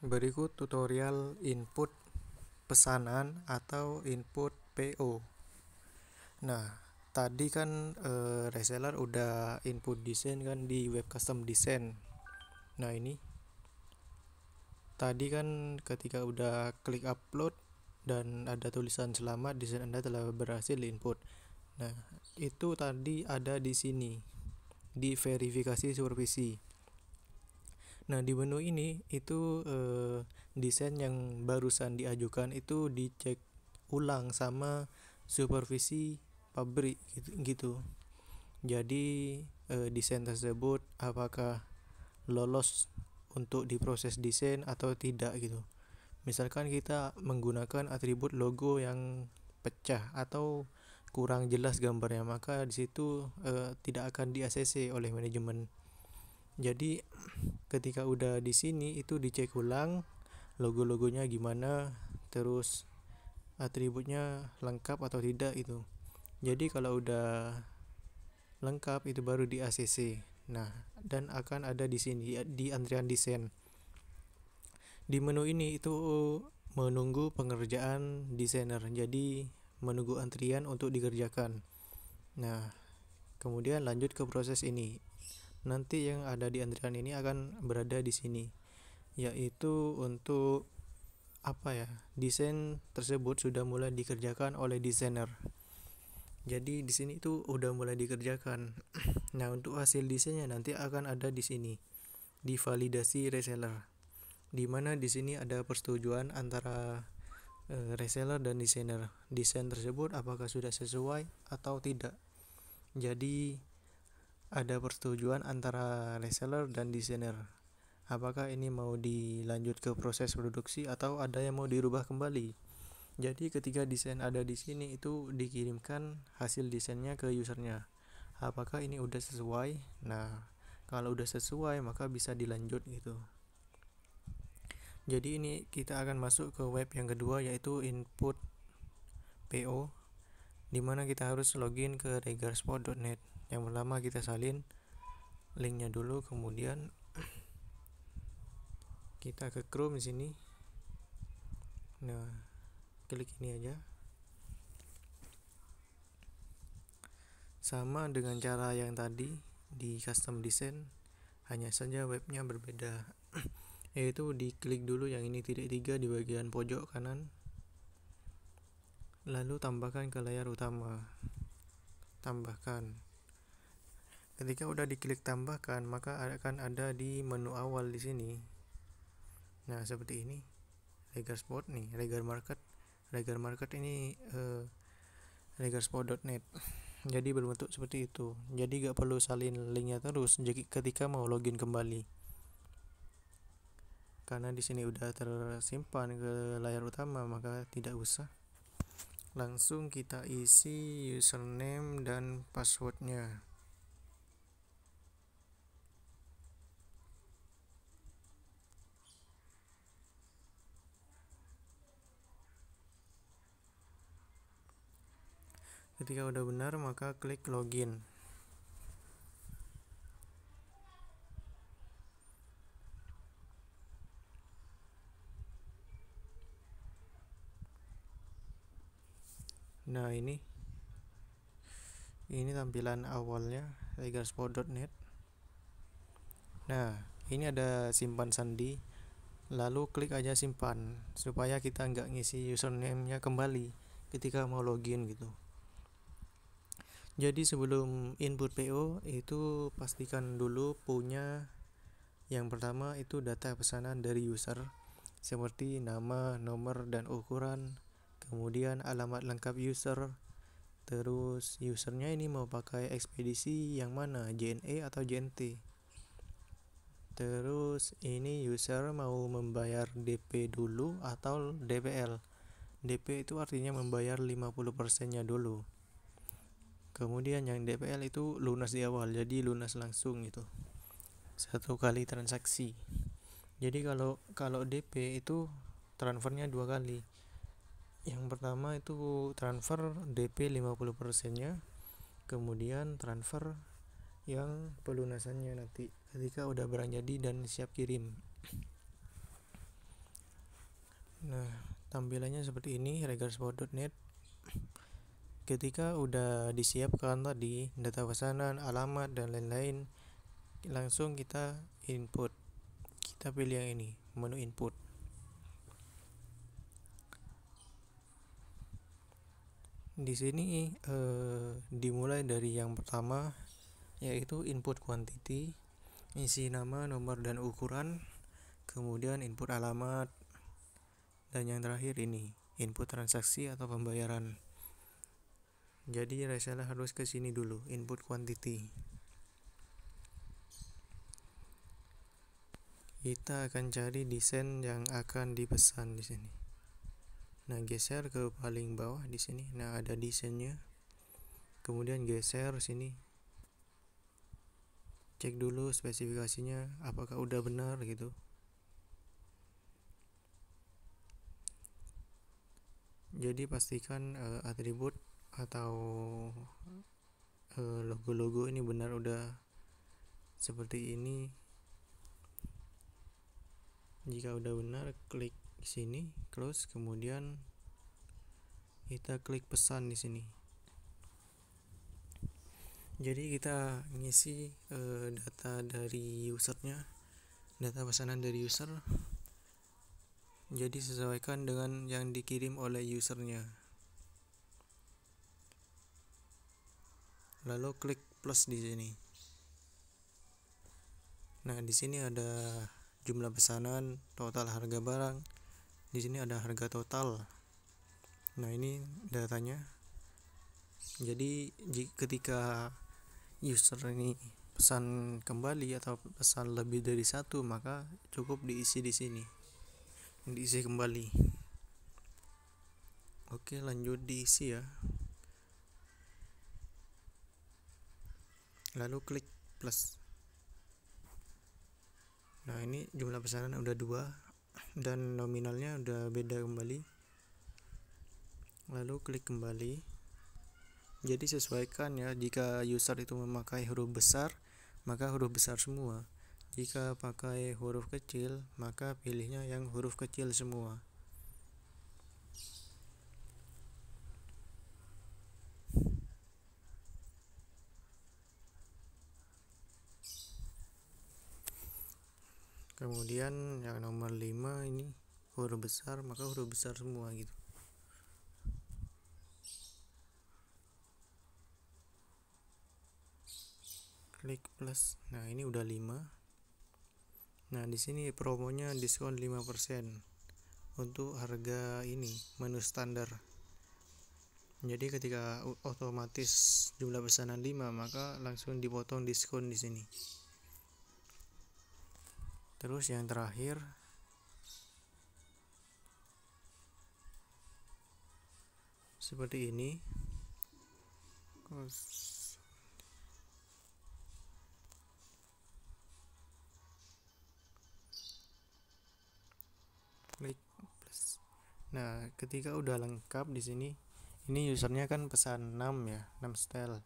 Berikut tutorial input pesanan atau input PO. Nah, tadi kan reseller udah input desain kan di web custom design. Nah, ini tadi kan ketika udah klik upload dan ada tulisan selamat desain Anda telah berhasil input. Nah, itu tadi ada di sini di verifikasi supervisi. Nah, di menu ini itu desain yang barusan diajukan itu dicek ulang sama supervisi pabrik gitu. Jadi desain tersebut apakah lolos untuk diproses desain atau tidak gitu. Misalkan kita menggunakan atribut logo yang pecah atau kurang jelas gambarnya, maka di situ tidak akan di ACC oleh manajemen. Jadi ketika udah di sini itu dicek ulang logo-logonya gimana, terus atributnya lengkap atau tidak itu. Jadi kalau udah lengkap itu baru di ACC. Nah, dan akan ada di sini di antrian desain. Di menu ini itu menunggu pengerjaan desainer. Jadi menunggu antrian untuk dikerjakan. Nah, kemudian lanjut ke proses ini. Nanti yang ada di antrian ini akan berada di sini, yaitu untuk desain tersebut sudah mulai dikerjakan oleh desainer. Jadi di sini itu udah mulai dikerjakan. Nah, untuk hasil desainnya nanti akan ada di sini di validasi reseller, di mana di sini ada persetujuan antara reseller dan desainer. Desain tersebut apakah sudah sesuai atau tidak. Jadi ada persetujuan antara reseller dan desainer. Apakah ini mau dilanjut ke proses produksi atau ada yang mau dirubah kembali. Jadi ketika desain ada di sini itu dikirimkan hasil desainnya ke usernya. Apakah ini udah sesuai? Nah, kalau udah sesuai maka bisa dilanjut gitu. Jadi ini kita akan masuk ke web yang kedua, yaitu input PO, dimana kita harus login ke regarsport.net. Yang pertama kita salin linknya dulu, kemudian kita ke Chrome di sini. Nah, klik ini aja. Sama dengan cara yang tadi di custom design, hanya saja webnya berbeda. Yaitu diklik dulu yang ini titik 3 di bagian pojok kanan, lalu tambahkan ke layar utama. Tambahkan. Ketika udah diklik tambahkan, maka akan ada di menu awal di sini. Nah, seperti ini. Regarsport nih, Regar Market ini regarsport.net. Jadi berbentuk seperti itu. Jadi gak perlu salin linknya terus ketika mau login kembali. Karena di sini udah tersimpan ke layar utama, maka tidak usah. Langsung kita isi username dan passwordnya. Ketika udah benar maka klik login. Nah, ini tampilan awalnya regarsport.net. Nah, ini ada simpan sandi. Lalu klik aja simpan supaya kita nggak ngisi username-nya kembali ketika mau login gitu. Jadi sebelum input PO itu pastikan dulu punya yang pertama itu data pesanan dari user seperti nama, nomor, dan ukuran. Kemudian alamat lengkap user. Terus usernya ini mau pakai ekspedisi yang mana, JNE atau JNT. Terus ini user mau membayar DP dulu atau DPL. DP itu artinya membayar 50%-nya dulu. Kemudian yang DPL itu lunas di awal, jadi lunas langsung gitu. 1 kali transaksi. Jadi kalau DP itu transfernya 2 kali. Yang pertama itu transfer DP 50%-nya, kemudian transfer yang pelunasannya nanti ketika udah barang jadi dan siap kirim. Nah, tampilannya seperti ini regarsport.net. Ketika udah disiapkan tadi data pesanan, alamat dan lain-lain, langsung kita input. Kita pilih yang ini, menu input. Di sini dimulai dari yang pertama, yaitu input quantity, isi nama, nomor dan ukuran, kemudian input alamat, dan yang terakhir ini input transaksi atau pembayaran. Jadi reseller harus ke sini dulu, input quantity. Kita akan cari desain yang akan dipesan di sini. Nah, geser ke paling bawah di sini. Nah, ada desainnya. Kemudian geser sini. Cek dulu spesifikasinya apakah udah benar gitu. Jadi pastikan atribut atau logo-logo ini benar udah seperti ini. Jika udah benar, klik sini, close, kemudian kita klik pesan di sini. Jadi kita ngisi data dari usernya, data pesanan dari user. Jadi sesuaikan dengan yang dikirim oleh usernya. Lalu klik plus di sini. Nah, di sini ada jumlah pesanan, total harga barang. Di sini ada harga total. Nah, ini datanya. Jadi ketika user ini pesan kembali atau pesan lebih dari satu, maka cukup diisi di sini, diisi kembali. Oke, lanjut diisi ya. Lalu klik plus. Nah, ini jumlah pesanan udah 2 dan nominalnya udah beda kembali. Lalu klik kembali. Jadi sesuaikan ya, jika user itu memakai huruf besar, maka huruf besar semua. Jika pakai huruf kecil, maka pilihnya yang huruf kecil semua. Kemudian yang nomor 5 ini huruf besar, maka huruf besar semua gitu. Klik plus. Nah, ini udah 5. Nah, di sini promonya diskon 5% untuk harga ini menu standar. Jadi ketika otomatis jumlah pesanan 5, maka langsung dipotong diskon di sini. Terus yang terakhir seperti ini. Klik plus. Nah, ketika udah lengkap di sini, ini usernya kan pesan 6 ya, 6 style.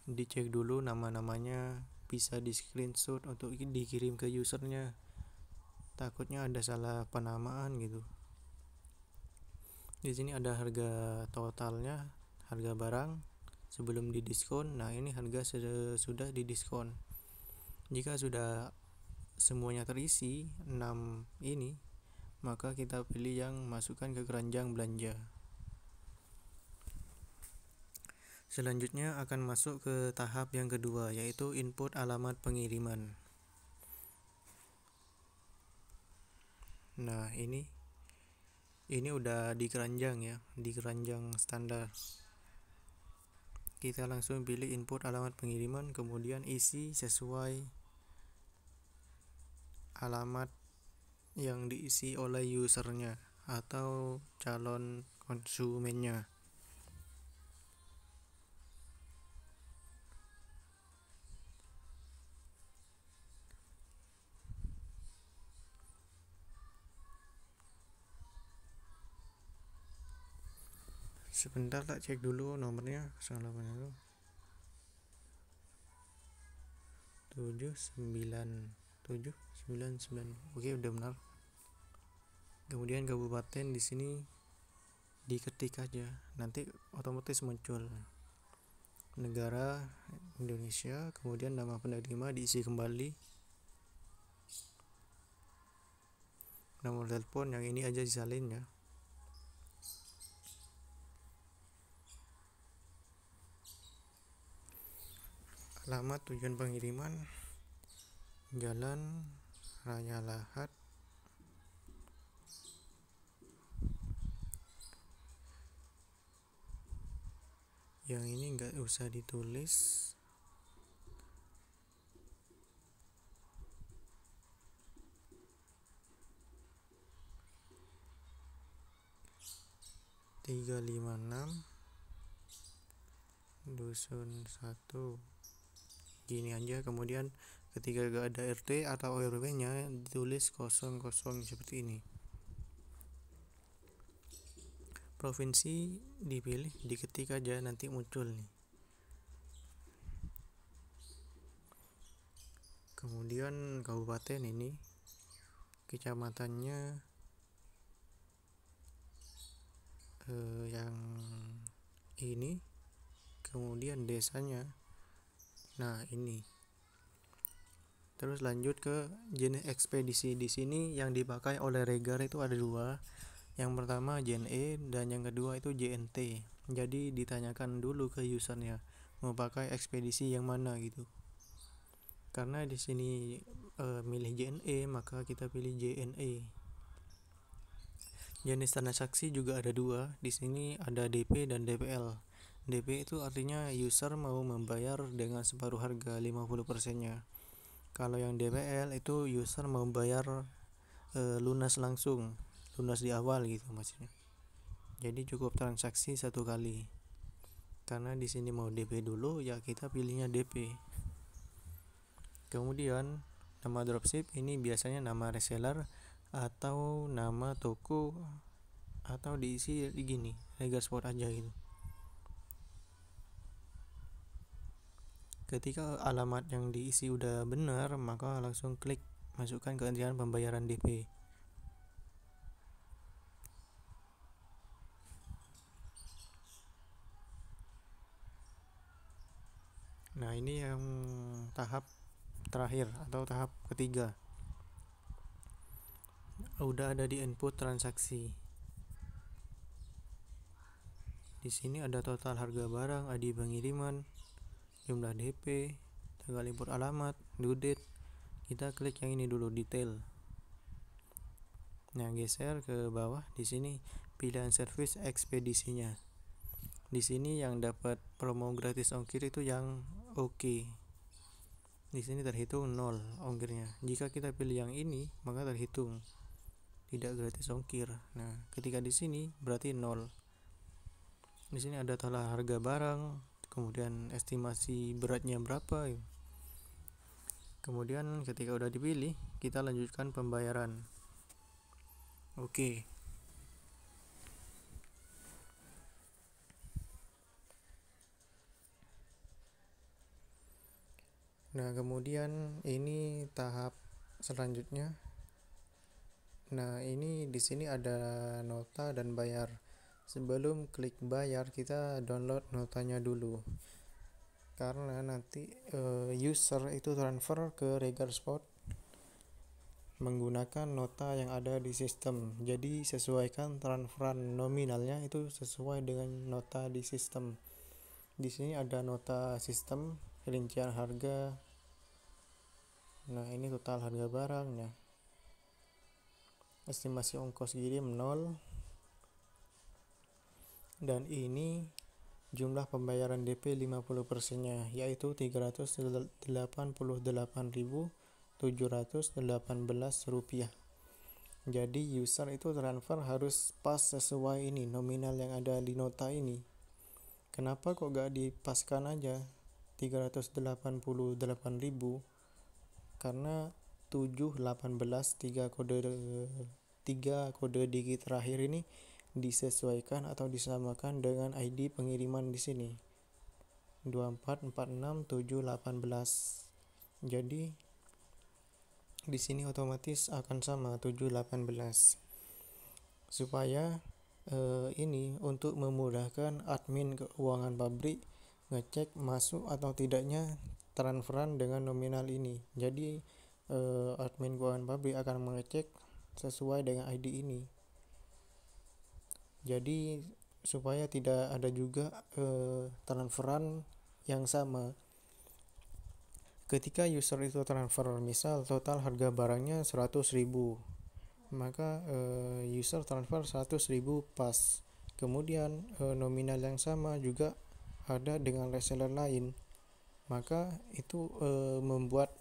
Dicek dulu nama-namanya, bisa di screenshot untuk dikirim ke usernya. Takutnya ada salah penamaan gitu. Di sini ada harga totalnya, harga barang sebelum didiskon. Nah, ini harga sudah didiskon. Jika sudah semuanya terisi 6 ini, maka kita pilih yang masukkan ke keranjang belanja. Selanjutnya akan masuk ke tahap yang kedua, yaitu input alamat pengiriman. Nah, ini udah di keranjang ya, di keranjang standar. Kita langsung pilih input alamat pengiriman, kemudian isi sesuai alamat yang diisi oleh usernya atau calon konsumennya. Sebentar, tak cek dulu nomornya. 081 797 99. Oke, udah benar. Kemudian kabupaten di sini diketik aja, nanti otomatis muncul negara Indonesia, kemudian nama penerima diisi kembali, nomor telepon yang ini aja disalin ya. Alamat tujuan pengiriman Jalan Raya Lahat, yang ini nggak usah ditulis. Tiga lima enam Dusun 1 gini aja. Kemudian ketika gak ada RT atau RW nya ditulis 00 seperti ini. Provinsi dipilih, diketik aja, nanti muncul nih. Kemudian kabupaten ini, kecamatannya yang ini, kemudian desanya, nah ini. Terus lanjut ke jenis ekspedisi. Di sini yang dipakai oleh Regar itu ada dua. Yang pertama JNE dan yang kedua itu JNT. Jadi ditanyakan dulu ke usernya mau pakai ekspedisi yang mana gitu. Karena di sini milih JNE, maka kita pilih JNE. Jenis transaksi juga ada dua. Di sini ada DP dan DPL. DP itu artinya user mau membayar dengan separuh harga 50%-nya. Kalau yang DPL itu user mau bayar lunas langsung, lunas di awal gitu maksudnya. Jadi cukup transaksi satu kali. Karena di sini mau DP dulu, ya kita pilihnya DP. Kemudian nama dropship ini biasanya nama reseller atau nama toko, atau diisi di gini, Regar Sport aja gitu. Ketika alamat yang diisi udah benar, maka langsung klik masukkan keantrian pembayaran DP. Nah, ini yang tahap terakhir atau tahap ketiga. Udah ada di input transaksi. Di sini ada total harga barang, ID pengiriman, jumlah DP, tanggal import alamat, due date. Kita klik yang ini dulu, detail. Nah, geser ke bawah. Di sini pilihan service ekspedisinya. Di sini yang dapat promo gratis ongkir itu yang oke. Di sini terhitung 0 ongkirnya. Jika kita pilih yang ini, maka terhitung tidak gratis ongkir. Nah, ketika di sini berarti 0. Di sini ada total harga barang, kemudian estimasi beratnya berapa. Kemudian ketika udah dipilih, kita lanjutkan pembayaran. Oke. Nah, kemudian ini tahap selanjutnya. Nah, ini di sini ada nota dan bayar. Sebelum klik bayar, kita download notanya dulu. Karena nanti user itu transfer ke Regar Sport menggunakan nota yang ada di sistem. Jadi sesuaikan transferan nominalnya itu sesuai dengan nota di sistem. Di sini ada nota sistem, rincian harga. Nah, ini total harga barangnya. Estimasi ongkos kirim 0. Dan ini jumlah pembayaran DP 50%-nya, yaitu Rp388.718. Jadi user itu transfer harus pas sesuai ini nominal yang ada di nota ini. Kenapa kok gak dipaskan aja 388.000? Karena 718 3 kode digit terakhir ini disesuaikan atau disamakan dengan ID pengiriman di sini 2446718. Jadi di sini otomatis akan sama 718. supaya ini untuk memudahkan admin keuangan pabrik ngecek masuk atau tidaknya transferan dengan nominal ini. Jadi admin keuangan pabrik akan mengecek sesuai dengan ID ini. Jadi supaya tidak ada juga transferan yang sama. Ketika user itu transfer, misal total harga barangnya 100.000, maka user transfer 100.000 pas. Kemudian nominal yang sama juga ada dengan reseller lain, maka itu membuat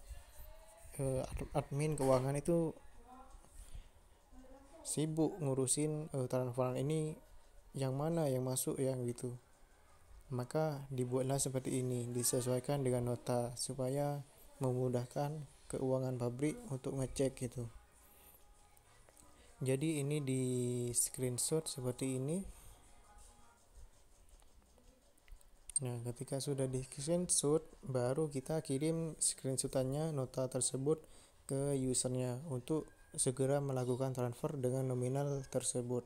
admin keuangan itu sibuk ngurusin transferan ini yang mana yang masuk yang gitu. Maka dibuatlah seperti ini, disesuaikan dengan nota supaya memudahkan keuangan pabrik untuk ngecek gitu. Jadi ini di screenshot seperti ini. Nah, ketika sudah di screenshot, baru kita kirim screenshotannya nota tersebut ke usernya untuk segera melakukan transfer dengan nominal tersebut.